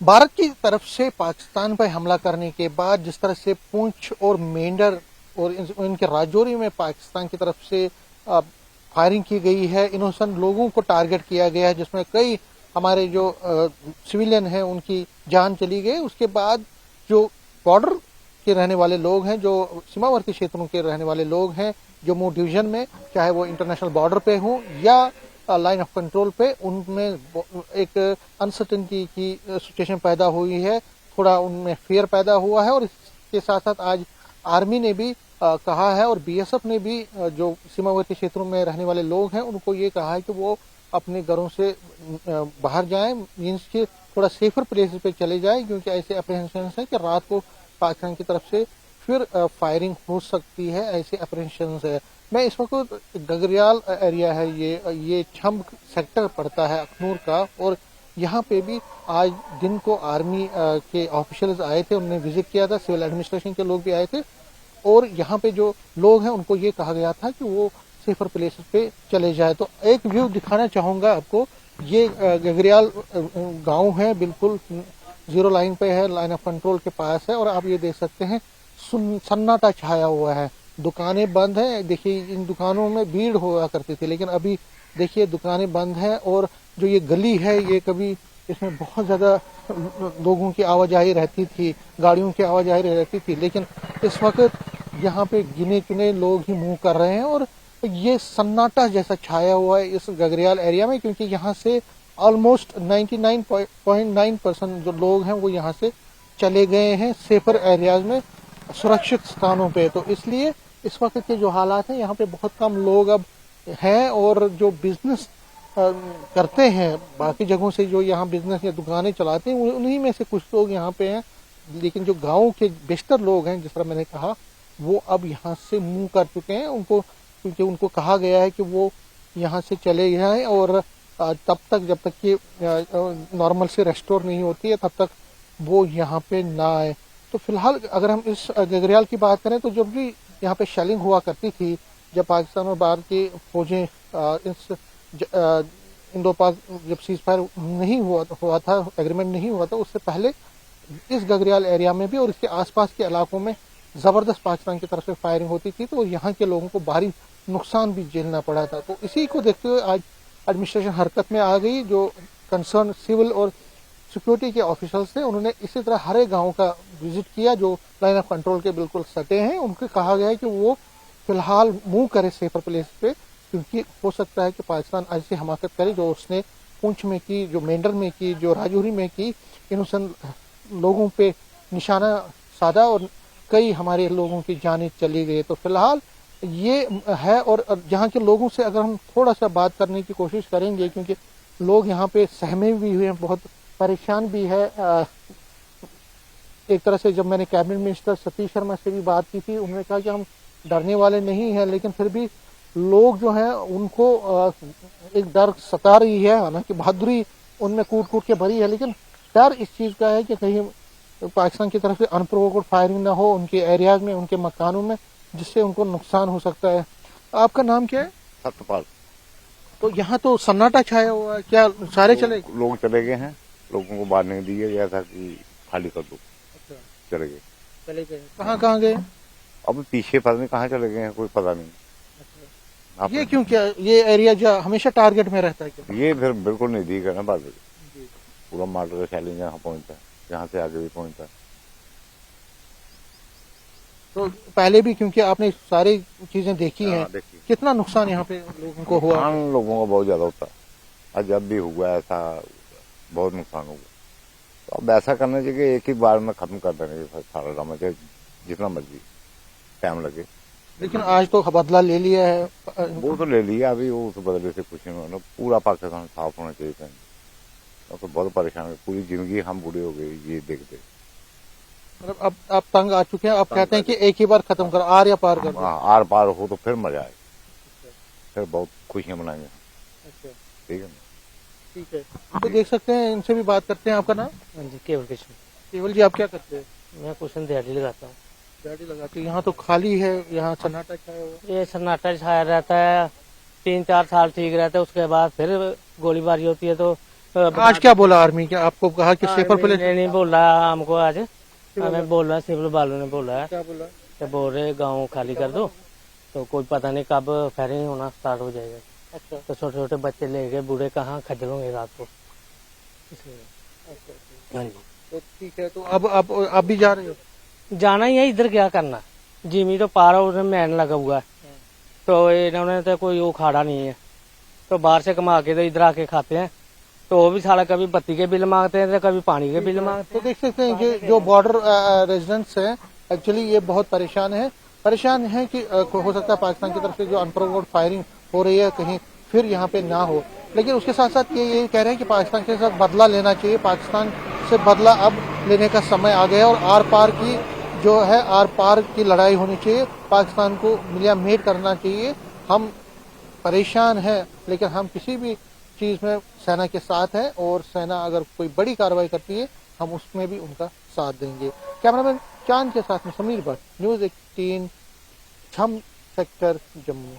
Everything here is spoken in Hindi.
भारत की तरफ से पाकिस्तान पर हमला करने के बाद जिस तरह से पुंछ और मेंढर और इनके राजौरी में पाकिस्तान की तरफ से फायरिंग की गई है, इनोसेंट लोगों को टारगेट किया गया है, जिसमें कई हमारे जो सिविलियन हैं उनकी जान चली गई। उसके बाद जो बॉर्डर के रहने वाले लोग हैं, जो सीमावर्ती क्षेत्रों के रहने वाले लोग हैं जम्मू डिवीजन में, चाहे वो इंटरनेशनल बॉर्डर पे हो या लाइन ऑफ कंट्रोल पे, उनमें एक अनसर्टेनिटी की सिचुएशन पैदा हुई है, थोड़ा उनमें फियर पैदा हुआ है। और इसके साथ साथ आज आर्मी ने भी कहा है और बीएसएफ ने भी जो सीमावर्ती क्षेत्रों में रहने वाले लोग हैं उनको ये कहा है कि वो अपने घरों से बाहर जाएं, मीन्स के थोड़ा सेफर प्लेस पे चले जाएं, क्योंकि ऐसे अप्रहेंशन है कि रात को पाकिस्तान की तरफ से फिर फायरिंग हो सकती है, ऐसे अप्रहेंशन है। मैं इस वक्त गगरियाल एरिया है, ये छम्ब सेक्टर पड़ता है अखनूर का, और यहाँ पे भी आज दिन को आर्मी के ऑफिशियल्स आए थे, उन्होंने विजिट किया था, सिविल एडमिनिस्ट्रेशन के लोग भी आए थे, और यहाँ पे जो लोग हैं उनको ये कहा गया था कि वो सेफर प्लेसेस पे चले जाए। तो एक व्यू दिखाना चाहूंगा आपको, ये गगरियाल गांव है, बिल्कुल जीरो लाइन पे है, लाइन ऑफ कंट्रोल के पास है, और आप ये देख सकते हैं सन्नाटा छाया हुआ है, दुकानें बंद हैं। देखिए इन दुकानों में भीड़ हुआ करती थी, लेकिन अभी देखिए दुकानें बंद हैं, और जो ये गली है ये कभी इसमें बहुत ज्यादा लोगों की आवाजाही रहती थी, गाड़ियों की आवाजाही रहती थी, लेकिन इस वक्त यहाँ पे गिने चुने लोग ही मूव कर रहे हैं, और ये सन्नाटा जैसा छाया हुआ है इस गगरियाल एरिया में, क्योंकि यहाँ से ऑलमोस्ट 99.9% जो लोग हैं वो यहाँ से चले गए हैं सेफर एरियाज में, सुरक्षित स्थानों पे। तो इसलिए इस वक्त के जो हालात हैं यहाँ पे बहुत कम लोग अब हैं, और जो बिजनेस करते हैं बाकी जगहों से, जो यहाँ बिजनेस या दुकानें चलाते हैं, उन्हीं में से कुछ लोग यहाँ पे हैं, लेकिन जो गाँव के बेशतर लोग हैं, जिस तरह मैंने कहा, वो अब यहाँ से मूव कर चुके हैं। उनको क्योंकि उनको कहा गया है कि वो यहाँ से चले जाएं, और तब तक जब तक कि नॉर्मल से रेस्टोर नहीं होती है तब तक वो यहाँ पे ना आए। तो फिलहाल अगर हम इस गगरियाल की बात करें तो जब भी यहाँ पे शेलिंग हुआ करती थी, जब पाकिस्तान और भारत की फौजें इस इंडो पाक जब सीज फायर नहीं हुआ था, एग्रीमेंट नहीं हुआ था, उससे पहले इस गगरियाल एरिया में भी और इसके आसपास के इलाकों में जबरदस्त पाकिस्तान की तरफ से फायरिंग होती थी, तो यहाँ के लोगों को भारी नुकसान भी झेलना पड़ा था। तो इसी को देखते हुए आज एडमिनिस्ट्रेशन हरकत में आ गई। जो कंसर्न सिविल और सिक्योरिटी के ऑफिसर्स थे, उन्होंने इसी तरह हर एक गाँव का विजिट किया जो लाइन ऑफ कंट्रोल के बिल्कुल सटे हैं। उनको कहा गया है कि वो फिलहाल मूव करे सेफर प्लेस पे, क्योंकि हो सकता है कि पाकिस्तान ऐसी हमाकत करे जो उसने पुंछ में की, जो मेंढर में की, जो राजौरी में की, इनोसेंट लोगों पे निशाना साधा और कई हमारे लोगों की जानें चली गई। तो फिलहाल ये है, और यहाँ के लोगों से अगर हम थोड़ा सा बात करने की कोशिश करेंगे, क्योंकि लोग यहाँ पे सहमे भी हुए हैं, बहुत परेशान भी है। एक तरह से जब मैंने कैबिनेट मिनिस्टर सतीश शर्मा से भी बात की थी, उन्होंने कहा कि हम डरने वाले नहीं हैं, लेकिन फिर भी लोग जो हैं उनको एक डर सता रही है। हालांकि बहादुरी उनमें कूट कूट के भरी है, लेकिन डर इस चीज का है कि कहीं पाकिस्तान की तरफ से अनप्रोवोक्ड फायरिंग ना हो उनके एरियाज में, उनके मकानों में, जिससे उनको नुकसान हो सकता है। आपका नाम क्या है? सत्यपाल। तो यहाँ तो सन्नाटा छाया हुआ है, क्या सारे लोग चले गए हैं, लोगों को बाहर नहीं दिया गया था कि खाली कर दो। अच्छा, चले गए। कहाँ गए? अब पीछे पता नहीं कहाँ चले गए हैं, कोई पता नहीं। अच्छा, ये क्यों, क्या ये एरिया जो हमेशा टारगेट में रहता है क्या? ये फिर बिल्कुल नहीं दी गया ना, बाद पूरा मॉडल चैलेंज यहाँ पहुंचा, यहाँ से आगे भी पहुंचा। तो पहले भी क्योंकि आपने सारी चीजें देखी हैं, कितना नुकसान यहाँ पे लोगों को हुआ? लोगों का बहुत ज्यादा होता है, और जब भी हुआ ऐसा बहुत नुकसान हुआ। तो अब ऐसा करना चाहिए कि एक ही बार में खत्म कर देना चाहिए सारा ड्रामा, चाहे जितना मर्जी टाइम लगे। लेकिन आज तो बदला ले लिया है। वो तो ले लिया, अभी वो उस बदले से कुछ नहीं होना, पूरा पाकिस्तान साफ होना चाहिए। तो बहुत परेशान है, पूरी जिंदगी हम बूढ़े हो गए ये देखते। मतलब अब आप तंग आ चुके हैं, अब कहते हैं कि एक ही बार खत्म कर, आर या पार कर। आर पार हो तो फिर मजा आए, फिर बहुत खुशियां मनाएंगे। अच्छा, ठीक है, ठीक है। तो देख सकते हैं, इनसे भी बात करते हैं। आपका नाम? हाँ जी, केवल कृष्ण। केवल जी, आप क्या करते हैं? मैं कुछ दिहाड़ी लगाता हूँ। दिहाड़ी लगाते हैं। यहाँ तो खाली है, यहाँ सन्नाटा छाया हुआ। ये सन्नाटा छाया रहता है, 3-4 साल ठीक रहता है, उसके बाद फिर गोलीबारी होती है तो आज क्या बोला आर्मी क्या आपको कहा कि सेफर आर्मी प्लेस ने नहीं बोला हमको आज, हमें बोला सिविल वालों ने बोला है क्या बोला कि बोल रहे गांव खाली कर दो, तो कोई पता नहीं कब फायरिंग होना स्टार्ट हो जाएगा। अच्छा तो छोटे छोटे बच्चे लेके बूढ़े कहाँ खज्जल होंगे रात को, इसलिए। हाँ जी, तो ठीक है। तो अब भी जा रहे हो? जाना ही है, इधर क्या करना, जिमी तो पार है, उसमें मैन लगा हुआ है, तो इन्होंने तो कोई उखाड़ा नहीं है, तो बाहर से कमा के तो इधर आके खाते हैं, तो वो भी साला कभी बत्ती के बिल मांगते हैं तो कभी पानी के बिल मांगते तो देख सकते हैं कि जो बॉर्डर रेजिडेंट्स हैं एक्चुअली ये बहुत परेशान है कि हो सकता है पाकिस्तान की तरफ से जो अनप्रोवोक्ड फायरिंग हो रही है कहीं फिर यहाँ पे ना हो, लेकिन उसके साथ साथ ये कह रहे हैं कि पाकिस्तान के साथ बदला लेना चाहिए, पाकिस्तान से बदला अब लेने का समय आ गया और आर पार की लड़ाई होनी चाहिए, पाकिस्तान को मिलिया मेट करना चाहिए। हम परेशान हैं लेकिन हम किसी भी चीज में सेना के साथ हैं और सेना अगर कोई बड़ी कार्रवाई करती है हम उसमें भी उनका साथ देंगे। कैमरामैन चांद के साथ में समीर भट्ट, न्यूज़ 18, छम सेक्टर, जम्मू।